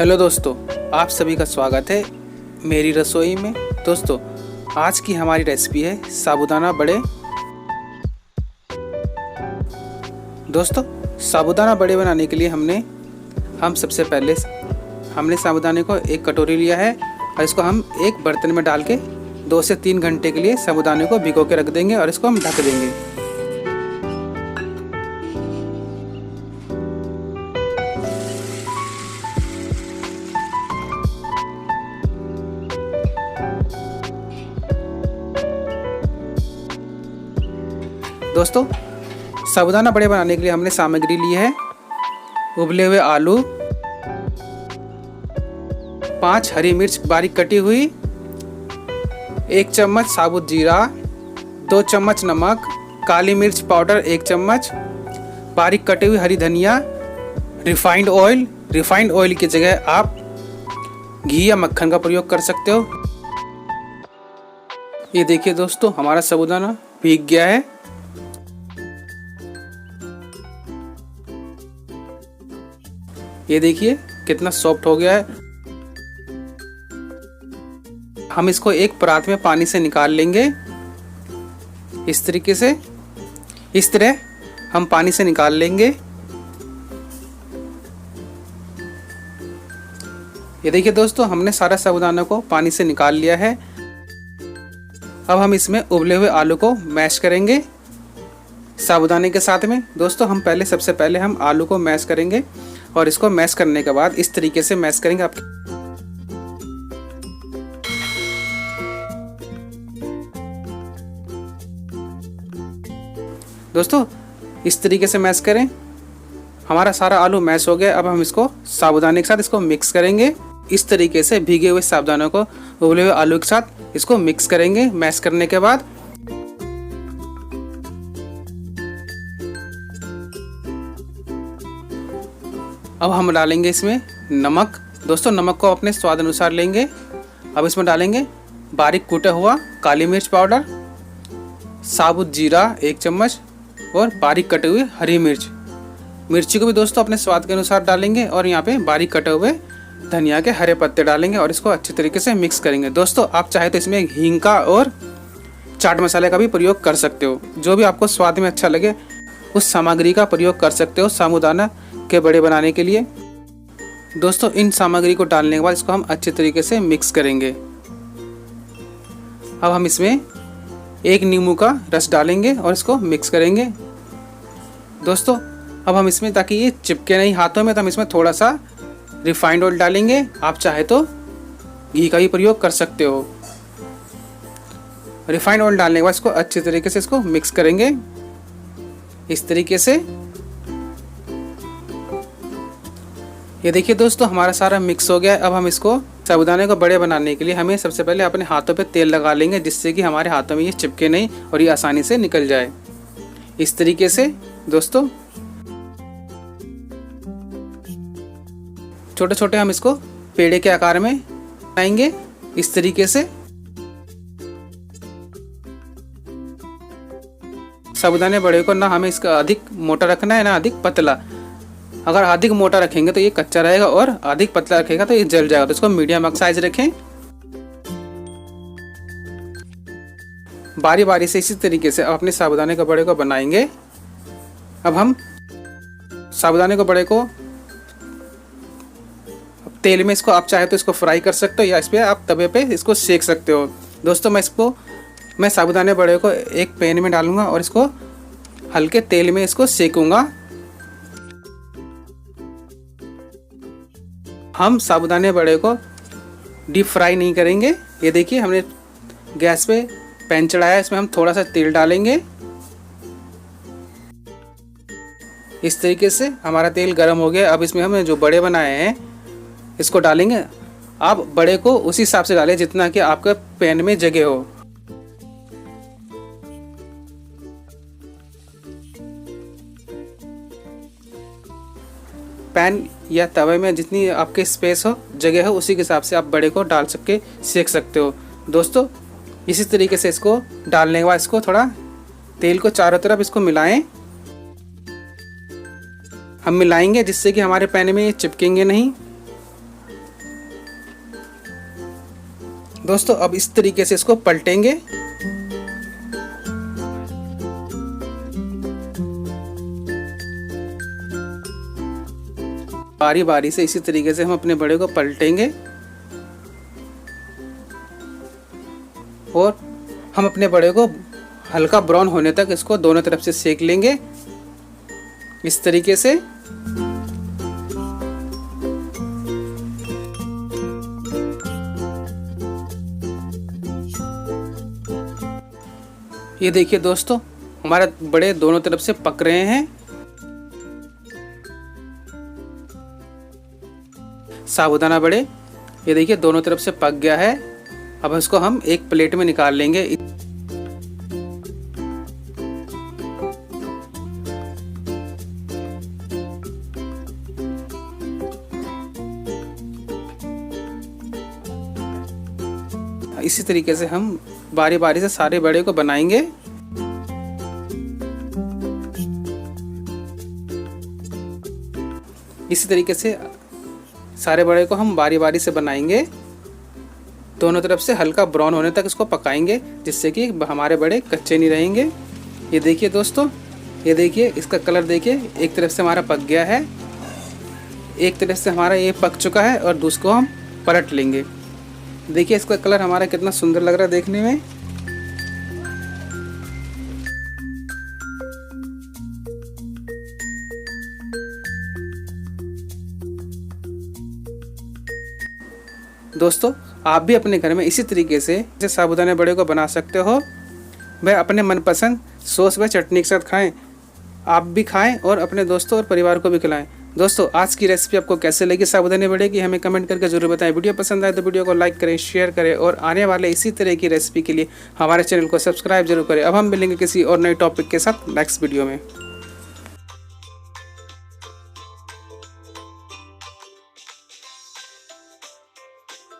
Hello दोस्तों, आप सभी का स्वागत है मेरी रसोई में। दोस्तों, आज की हमारी रेसिपी है साबूदाना बड़े। दोस्तों, साबूदाना बड़े बनाने के लिए हम सबसे पहले साबूदाने को एक कटोरी लिया है और इसको हम एक बर्तन में डाल के 2 से 3 घंटे के लिए साबूदाने को भिगो के रख देंगे और इसको हम ढक देंगे। दोस्तों, साबूदाना बड़े बनाने के लिए हमने सामग्री ली है उबले हुए आलू, 5 हरी मिर्च बारीक कटी हुई, 1 चम्मच साबुत जीरा, 2 चम्मच नमक, काली मिर्च पाउडर 1 चम्मच, बारीक कटी हुई हरी धनिया, रिफाइंड ऑयल की जगह आप घी या मक्खन का प्रयोग कर सकते हो। ये देखिए दोस्तों, हमारा साबूदाना भीग गया है। ये देखिए कितना सॉफ्ट हो गया है। हम इसको एक परात में पानी से निकाल लेंगे। इस तरीके से, इस तरह हम पानी से निकाल लेंगे। ये देखिए दोस्तों, हमने सारा साबूदाना को पानी से निकाल लिया है। अब हम इसमें उबले हुए आलू को मैश करेंगे साबूदाने के साथ में। दोस्तों, सबसे पहले हम आलू को मैश करेंगे और इसको मैश करने के बाद इस तरीके से मैश करेंगे। आप दोस्तों, इस तरीके से मैश करें। हमारा सारा आलू मैश हो गया। अब हम इसको साबूदाने के साथ इसको मिक्स करेंगे। इस तरीके से भीगे हुए साबूदाने को उबले हुए आलू के साथ इसको मिक्स करेंगे। मैश करने के बाद अब हम डालेंगे इसमें नमक। दोस्तों, नमक को अपने स्वाद अनुसार लेंगे। अब इसमें डालेंगे बारीक कूटा हुआ काली मिर्च पाउडर, साबुत जीरा 1 चम्मच और बारीक कटे हुए हरी मिर्ची को भी दोस्तों अपने स्वाद के अनुसार डालेंगे। और यहाँ पे बारीक कटे हुए धनिया के हरे पत्ते डालेंगे और इसको अच्छी तरीके से मिक्स करेंगे। दोस्तों, आप चाहे तो इसमें हींग का और चाट मसाले का भी प्रयोग कर सकते हो। जो भी आपको स्वाद में अच्छा लगे उस सामग्री का प्रयोग कर सकते हो साबूदाना के बड़े बनाने के लिए। दोस्तों, इन सामग्री को डालने के बाद इसको हम अच्छे तरीके से मिक्स करेंगे। अब हम इसमें 1 नींबू का रस डालेंगे और इसको मिक्स करेंगे। दोस्तों, अब हम इसमें, ताकि ये चिपके नहीं हाथों में, तो हम इसमें थोड़ा सा रिफाइंड ऑयल डालेंगे। आप चाहे तो घी का भी प्रयोग कर सकते हो। रिफाइंड ऑयल डालने के बाद इसको अच्छे तरीके से इसको मिक्स करेंगे इस तरीके से। ये देखिए दोस्तों, हमारा सारा मिक्स हो गया है। अब हम इसको साबूदाने को बड़े बनाने के लिए हमें सबसे पहले अपने हाथों पे तेल लगा लेंगे, जिससे कि हमारे हाथों में ये चिपके नहीं और ये आसानी से निकल जाए। इस तरीके से दोस्तों छोटे छोटे हम इसको पेड़े के आकार में बनाएंगे इस तरीके से। साबूदाने बड़े को ना हमें इसका अधिक मोटा रखना है ना अधिक पतला। अगर अधिक मोटा रखेंगे तो ये कच्चा रहेगा और अधिक पतला रखेगा तो ये जल जाएगा। तो इसको मीडियम साइज रखें। बारी बारी से इसी तरीके से अपने साबूदाने के बड़े को बनाएंगे। अब हम साबूदाने के बड़े को तेल में, इसको आप चाहे तो इसको फ्राई कर सकते हो या इस पे आप तवे पे इसको सेक सकते हो। दोस्तों, मैं साबूदाने बड़े को एक पैन में डालूंगा और इसको हल्के तेल में इसको सेकूंगा। हम साबूदाने बड़े को डीप फ्राई नहीं करेंगे। ये देखिए, हमने गैस पे पैन चढ़ाया है, इसमें हम थोड़ा सा तेल डालेंगे। इस तरीके से हमारा तेल गर्म हो गया। अब इसमें हमने जो बड़े बनाए हैं इसको डालेंगे। आप बड़े को उसी हिसाब से डालें जितना कि आपके पैन में जगह हो। पैन या तवे में जितनी आपके स्पेस हो, जगह हो, उसी के हिसाब से आप बड़े को डाल सके सेक सकते हो। दोस्तों, इसी तरीके से इसको डालने के बाद इसको थोड़ा तेल को चारों तरफ इसको मिलाएं। हम मिलाएंगे जिससे कि हमारे पैन में ये चिपकेंगे नहीं। दोस्तों अब इस तरीके से इसको पलटेंगे। बारी बारी से इसी तरीके से हम अपने बड़े को पलटेंगे और हम अपने बड़े को हल्का ब्राउन होने तक इसको दोनों तरफ से सेक लेंगे इस तरीके से। ये देखिए दोस्तों, हमारे बड़े दोनों तरफ से पक रहे हैं। साबूदाना बड़े ये देखिए दोनों तरफ से पक गया है। अब इसको हम एक प्लेट में निकाल लेंगे। इसी तरीके से हम बारी बारी से सारे बड़े को बनाएंगे। इसी तरीके से सारे बड़े को हम बारी बारी से बनाएंगे, दोनों तरफ से हल्का ब्राउन होने तक इसको पकाएंगे, जिससे कि हमारे बड़े कच्चे नहीं रहेंगे। ये देखिए दोस्तों, ये देखिए इसका कलर देखिए, एक तरफ से हमारा पक गया है, एक तरफ से हमारा ये पक चुका है और दूसरे को हम पलट लेंगे। देखिए इसका कलर हमारा कितना सुंदर लग रहा है देखने में। दोस्तों आप भी अपने घर में इसी तरीके से साबूदाना बड़े को बना सकते हो। वह अपने मनपसंद सॉस व चटनी के साथ खाएं। आप भी खाएं और अपने दोस्तों और परिवार को भी खिलाएं। दोस्तों आज की रेसिपी आपको कैसे लगी साबूदाने बड़े की, हमें कमेंट करके जरूर बताएं। वीडियो पसंद आए तो वीडियो को लाइक करें, शेयर करें और आने वाले इसी तरह की रेसिपी के लिए हमारे चैनल को सब्सक्राइब जरूर करें। अब हम मिलेंगे किसी और नए टॉपिक के साथ नेक्स्ट वीडियो में।